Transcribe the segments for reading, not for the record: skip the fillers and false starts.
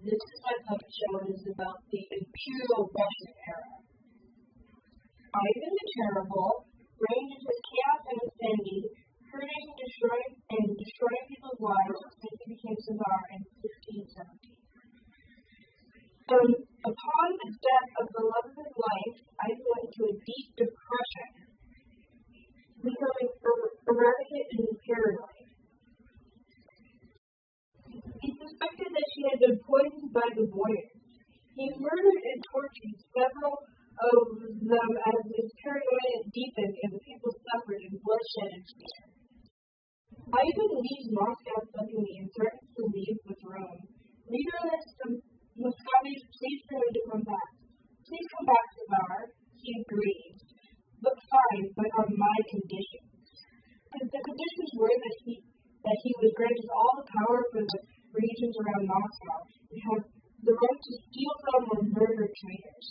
This puppet show is about the Imperial Russian era. Ivan the Terrible reigned in his chaos and insanity, hurting and destroying people's lives since he became Tsar in 1570. Upon the death of the love of his life, Ivan went into a deep depression, becoming erratic and paranoid. He suspected that she had been poisoned by the warriors. He murdered and tortured several of them as his paranoia deepened and the people suffered in bloodshed and fear. Ivan leaves Moscow suddenly and threatens to leave the throne. Leaderless Muscovites plead for him to come back. Please come back, Tsar. He agreed. But fine, but on my conditions. And the conditions were that he was granted all the power for the regions around Moscow and have the right to steal from or murder traitors.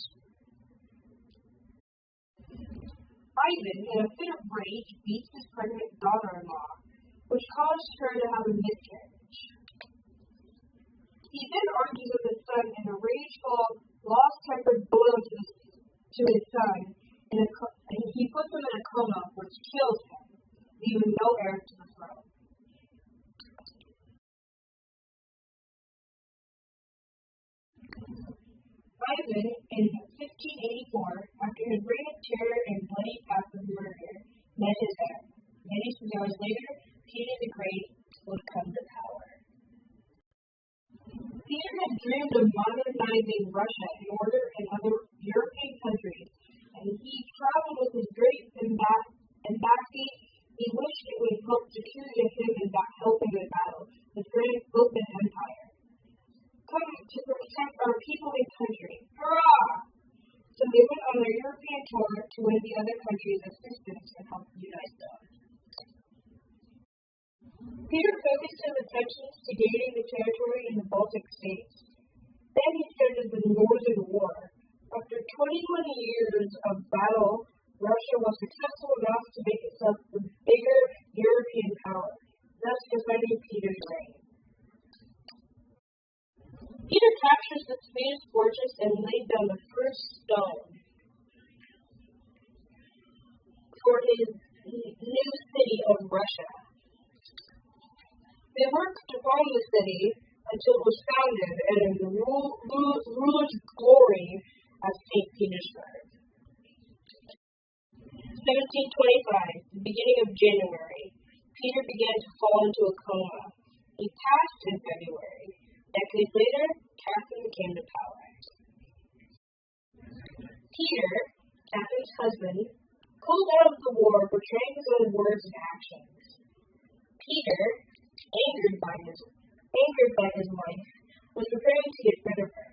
Ivan, in a fit of rage, beats his pregnant daughter-in-law, which caused her to have a miscarriage. He then argues with his son in a rageful, lost-tempered blow to his son, and he puts him in a coma, which kills him, leaving no heir to the throne. Ivan, in 1584, after his reign of terror and bloody path of murder, met his end. Many years later, Peter the Great would come to power. Peter had dreamed of modernizing Russia in order in other European countries, and he traveled with his great embassy. He wished it would help secure him and help him in battle, his great open empire. Come to protect our people and country. Hurrah! So they went on their European tour to win the other countries' assistance and help unite them. Peter focused his attentions to gaining the territory in the Baltic states. Then he started the Northern War. After 21 years of battle, Russia was successful enough to make itself the bigger European power, thus defending Peter's reign. Peter captures the Swedish fortress and laid down the first stone for his new city of Russia. They worked to form the city until it was founded and in the ruler's glory as St. Petersburg. 1725, the beginning of January, Peter began to fall into a coma. He passed in February. Decades later, Catherine came to power. Peter, Catherine's husband, pulled out of the war, betraying his own words and actions. Peter, angered by his wife, was preparing to get rid of her.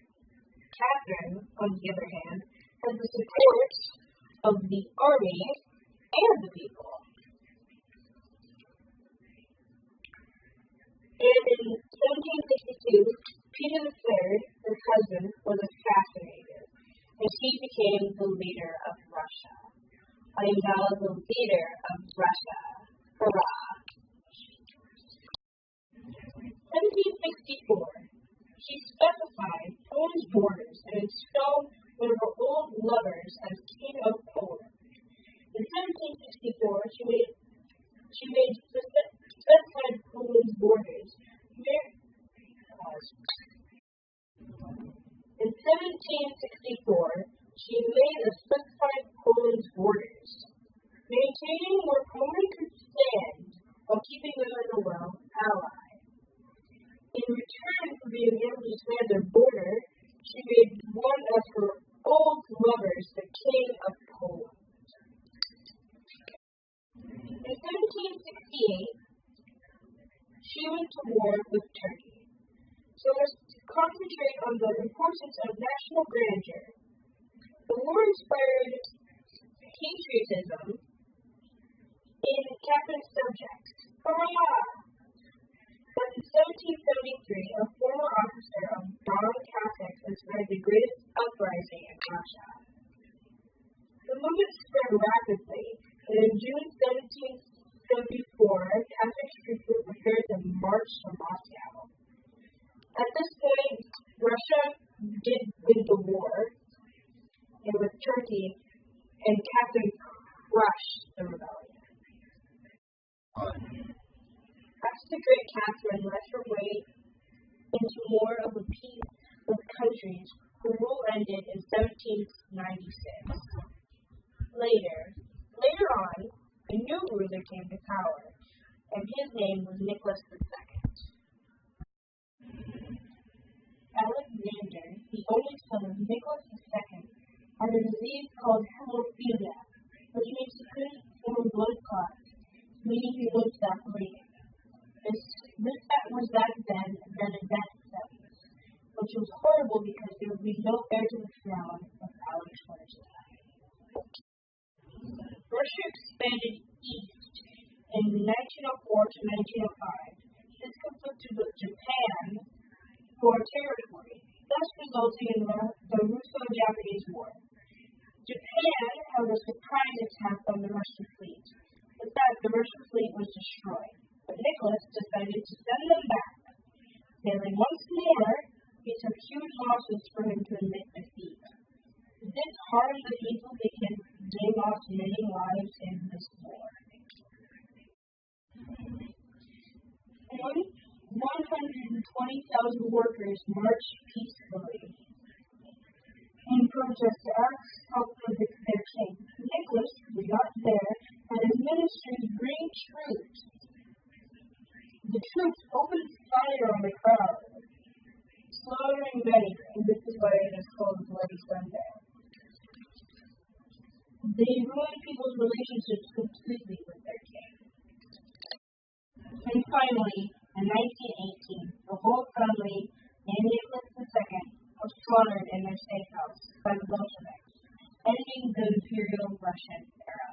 Catherine, on the other hand, had the support of the army and the people. And in 1762, Peter III, his husband, was assassinated, and he became the leader of Russia. I am now the leader of Russia. Hurrah! 1764, she specified Poland's borders and installed one of her old lovers as King of Poland. In 1764, she made specified Poland's borders. In 1764, she made a specified Poland's borders, maintaining where Poland could stand while keeping them as a well ally. In return for being able to stand their border, she made one of her old lovers the King of Poland. In 1768, she went to war with Turkey, so as to concentrate on the importance of national grandeur. The war inspired patriotism in Catherine's subjects. Hurrah! But in 1773, a former officer of Don Catholics inspired the greatest uprising in Russia. The movement spread rapidly, and in June 1774, Catholic troops were prepared to march to Moscow. At this point, Russia did win the war with Turkey, and Catherine crushed the rebellion. After the Great Catherine led her way into more of a peace with countries, her rule ended in 1796. Later on, a new ruler came to power, and his name was Nicholas II. Alexander, the only son of Nicholas II, had a disease called hemophilia, which means he couldn't form blood clots, meaning he was evaporating. This was back then a death sentence, which was horrible because there would be no heir to the throne if Alex were to die. Russia expanded east in 1904 to 1905. This conflicted with Japan for territory, thus resulting in the Russo-Japanese War. Japan held a surprise attack on the Russian fleet. With that, the Russian fleet was destroyed, but Nicholas decided to send them back. Sailing once more, he took huge losses for him to admit defeat. This harmed the people because they lost many lives in this war. 120,000 workers marched peacefully in protest to ask help for their king. Nicholas, who got there, and his ministers bring troops. The troops opened fire on the crowd, slaughtering many, and this is why it is called Bloody Sunday. They ruined people's relationships completely with their king. And finally, in 1918, the whole family and Nicholas II was slaughtered in their steakhouse by the Bolsheviks, ending the Imperial Russian era.